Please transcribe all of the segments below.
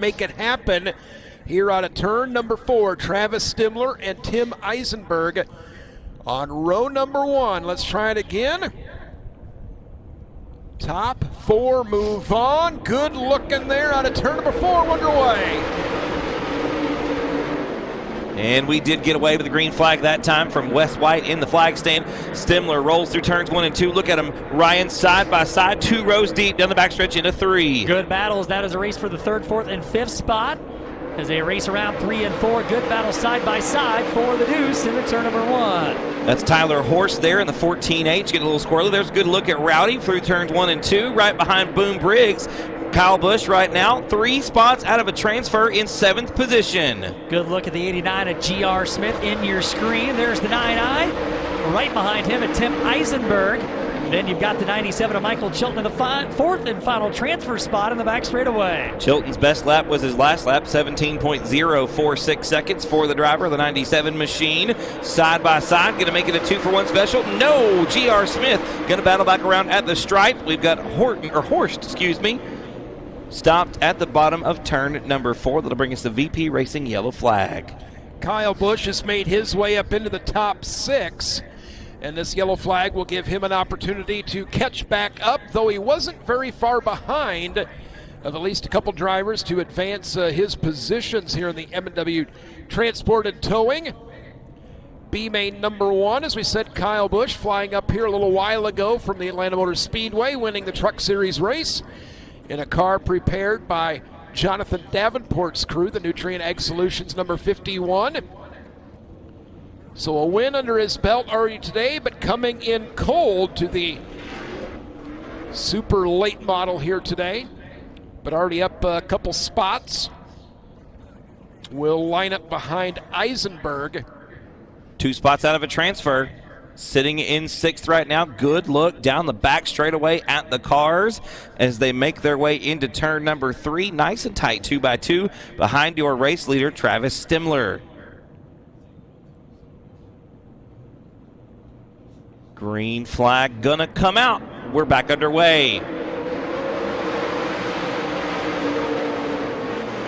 make it happen here out of turn number 4. Travis Stimler and Tim Eisenberg on row number 1. Let's try it again. Top 4 move on. Good looking there out of turn number 4, underway. And we did get away with the green flag that time from Wes White in the flag stand. Stimler rolls through turns 1 and 2. Look at him, Ryan, side by side, 2 rows deep down the backstretch into 3. Good battles. That is a race for the 3rd, 4th, and 5th spot as they race around 3 and 4. Good battle side by side for the deuce in the turn number 1. That's Tyler Horst there in the 14H, getting a little squirrely. There's a good look at Rowdy through turns 1 and 2, right behind Boom Briggs. Kyle Busch right now 3 spots out of a transfer in 7th position. Good look at the 89 at G.R. Smith in your screen. There's the 9i. Right behind him at Tim Eisenberg. Then you've got the 97 of Michael Chilton in the 4th and final transfer spot in the back straightaway. Chilton's best lap was his last lap, 17.046 seconds for the driver of the 97 machine. Side by side, going to make it a 2-for-1 special. No, G.R. Smith going to battle back around at the stripe. We've got Horst, stopped at the bottom of turn number 4. That'll bring us the VP Racing yellow flag. Kyle Busch has made his way up into the top 6. And this yellow flag will give him an opportunity to catch back up, though he wasn't very far behind of at least a couple drivers to advance his positions here in the M&W Transport and Towing. B-main number 1, as we said, Kyle Busch flying up here a little while ago from the Atlanta Motor Speedway, winning the Truck Series race in a car prepared by Jonathan Davenport's crew, the Nutrient Ag Solutions number 51. So a win under his belt already today, but coming in cold to the super late model here today, but already up a couple spots. Will line up behind Eisenberg. 2 spots out of a transfer. Sitting in 6th right now. Good look down the back straightaway at the cars as they make their way into turn number 3. Nice and tight, 2x2 behind your race leader, Travis Stimler. Green flag gonna come out. We're back underway.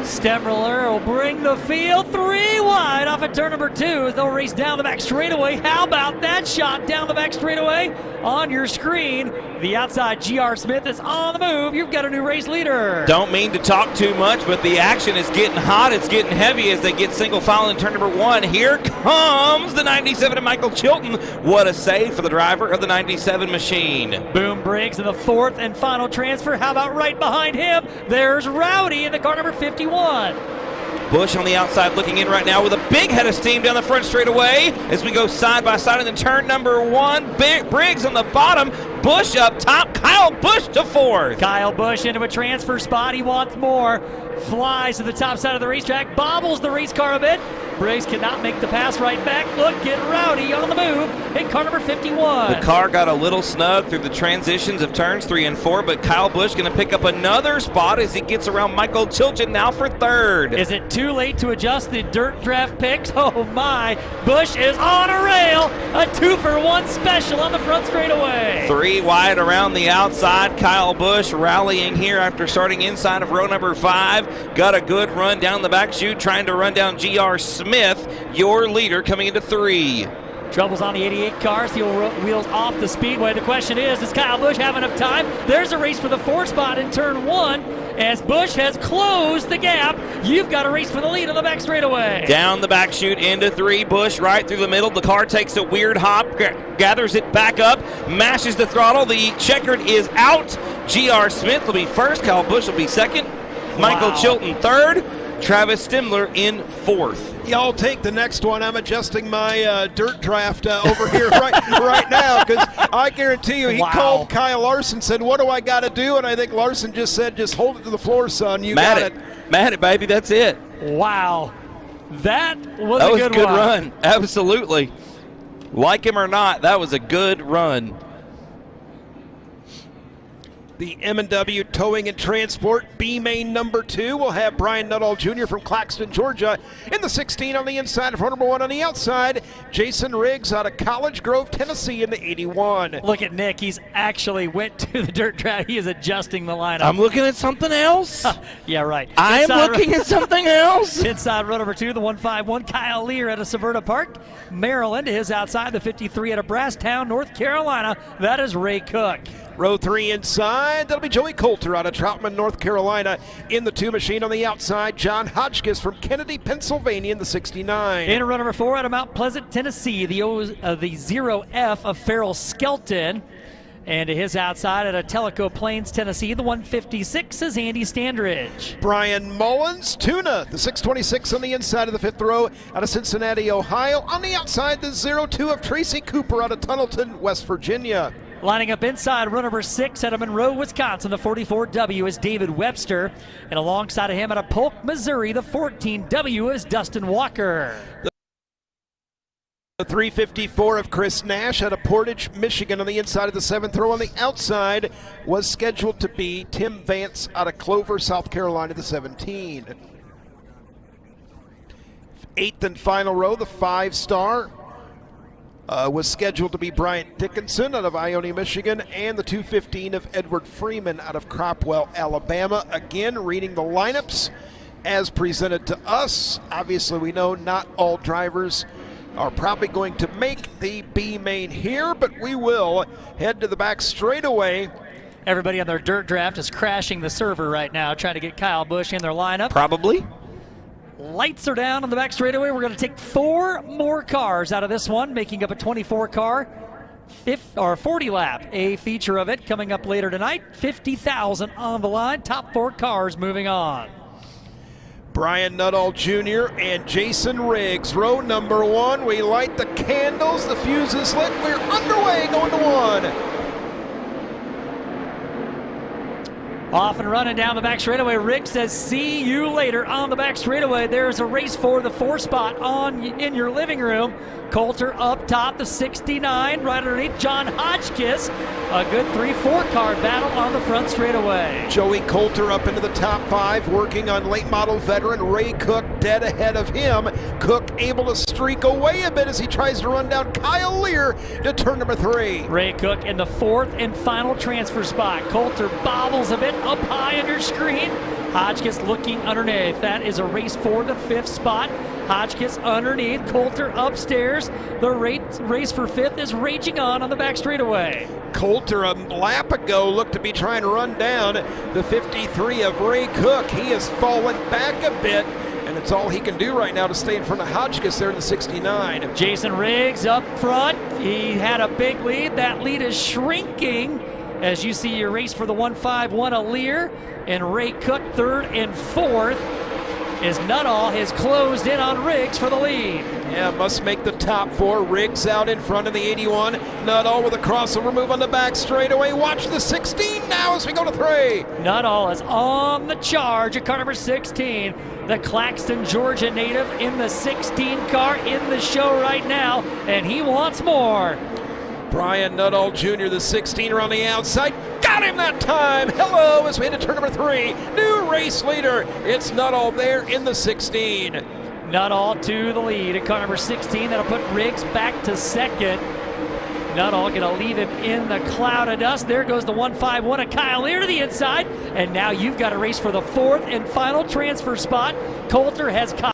Stemler will bring the field 3 wide off at turn number 2 as they'll race down the back straightaway. How about that shot down the back straightaway on your screen? The outside G.R. Smith is on the move. You've got a new race leader. Don't mean to talk too much, but the action is getting hot. It's getting heavy as they get single file in turn number 1. Here comes the 97 of Michael Chilton. What a save for the driver of the 97 machine. Boom Briggs in the 4th and final transfer. How about right behind him? There's Rowdy in the car number 51. Busch on the outside looking in right now with a big head of steam down the front straightaway as we go side by side in the turn number 1. Briggs on the bottom, Busch up top, Kyle Busch to 4th. Kyle Busch into a transfer spot. He wants more. Flies to the top side of the racetrack, bobbles the race car a bit. Briggs cannot make the pass right back. Look at Rowdy on the move in car number 51. The car got a little snug through the transitions of turns 3 and 4, but Kyle Busch going to pick up another spot as he gets around Michael Chilton now for 3rd. Is it too late to adjust the dirt draft picks? Oh my, Busch is on a rail. A 2-for-1 special on the front straightaway. 3 wide around the outside. Kyle Busch rallying here after starting inside of row number 5. Got a good run down the back chute, trying to run down G.R. Smith, your leader, coming into 3. Troubles on the 88 car, steel wheels off the speedway. The question is, does Kyle Busch have enough time? There's a race for the 4th spot in turn 1 as Busch has closed the gap. You've got a race for the lead on the back straightaway. Down the back chute into 3, Busch right through the middle. The car takes a weird hop, gathers it back up, mashes the throttle. The checkered is out. G.R. Smith will be 1st, Kyle Busch will be 2nd. Michael Chilton 3rd, Travis Stimler in 4th. Y'all take the next one. I'm adjusting my dirt draft over here right now because I guarantee you he called Kyle Larson, said, what do I got to do? And I think Larson just said, just hold it to the floor, son. You got it. Mat it, baby. That's it. Wow. That was a good run. Absolutely. Like him or not, that was a good run. The M&W Towing and Transport B main number 2 will have Brian Nuttall Jr. from Claxton, Georgia in the 16 on the inside. For number 1 on the outside, Jason Riggs out of College Grove, Tennessee in the 81. Look at Nick. He's actually went to the dirt track. He is adjusting the lineup. I'm looking at something else. Yeah, right. I'm looking at something else. Inside row number 2, the 151, Kyle Lear out of Severna Park, Maryland. His outside, the 53 out of Brasstown, North Carolina. That is Ray Cook. Row 3 inside, that'll be Joey Coulter out of Troutman, North Carolina. In the 2 machine on the outside, John Hodgkiss from Kennedy, Pennsylvania in the 69. In row number 4 out of Mount Pleasant, Tennessee, the 0F of Farrell Skelton. And to his outside at Tellico Plains, Tennessee, the 156 is Andy Standridge. Brian Mullins, Tuna, the 626 on the inside of the 5th row out of Cincinnati, Ohio. On the outside, the 02 of Tracy Cooper out of Tunnelton, West Virginia. Lining up inside row number 6 out of Monroe, Wisconsin, the 44W is David Webster. And alongside of him out of Polk, Missouri, the 14W is Dustin Walker. The 354 of Chris Nash out of Portage, Michigan on the inside of the 7th row. On the outside was scheduled to be Tim Vance out of Clover, South Carolina, the 17. 8th and final row, the 5-star. Was scheduled to be Bryant Dickinson out of Ione, Michigan, and the 215 of Edward Freeman out of Cropwell, Alabama. Again, reading the lineups as presented to us. Obviously, we know not all drivers are probably going to make the B main here, but we will head to the back straightaway. Everybody on their dirt draft is crashing the server right now, trying to get Kyle Busch in their lineup. Probably. Lights are down on the back straightaway. We're going to take 4 more cars out of this one, making up a 24-car 40 lap. A feature of it coming up later tonight. 50,000 on the line. Top 4 cars moving on. Brian Nuttall Jr. and Jason Riggs, row number 1. We light the candles. The fuse is lit. We're underway, going to 1. Off and running down the back straightaway. Rick says, see you later on the back straightaway. There's a race for the 4 spot in your living room. Coulter up top, the 69, right underneath John Hodgkiss. A good 3-4 car battle on the front straightaway. Joey Coulter up into the top 5, working on late model veteran Ray Cook dead ahead of him. Cook able to streak away a bit as he tries to run down Kyle Lear to turn number 3. Ray Cook in the 4th and final transfer spot. Coulter bobbles a bit up high under screen. Hodgkiss looking underneath. That is a race for the 5th spot. Hodgkiss underneath, Coulter upstairs. The race for 5th is raging on the back straightaway. Coulter a lap ago looked to be trying to run down the 53 of Ray Cook. He has fallen back a bit, and it's all he can do right now to stay in front of Hodgkiss there in the 69. Jason Riggs up front. He had a big lead. That lead is shrinking as you see your race for the 151 of Lear, and Ray Cook 3rd and 4th. As Nuttall has closed in on Riggs for the lead. Yeah, must make the top 4. Riggs out in front of the 81. Nuttall with a crossover move on the back straightaway. Watch the 16 now as we go to 3. Nuttall is on the charge at car number 16. The Claxton, Georgia native in the 16 car in the show right now, and he wants more. Brian Nuttall Jr., the 16er on the outside. Got him that time. Hello, as we head to turn number 3. New race leader. It's Nuttall there in the 16. Nuttall to the lead at car number 16. That'll put Riggs back to 2nd. Nuttall going to leave him in the cloud of dust. There goes the 151 of Kyle Lear to the inside. And now you've got a race for the 4th and final transfer spot. Coulter has caught.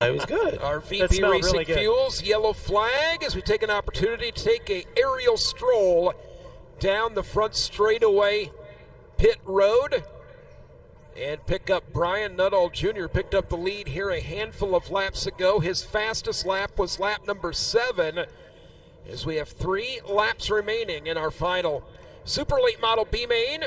It was good. Our That VP smelled Racing really good. Fuels yellow flag as we take an opportunity to take a aerial stroll down the front straightaway pit road and pick up Brian Nuttall Jr. Picked up the lead here a handful of laps ago. His fastest lap was lap number 7 as we have 3 laps remaining in our final Super Late Model B Main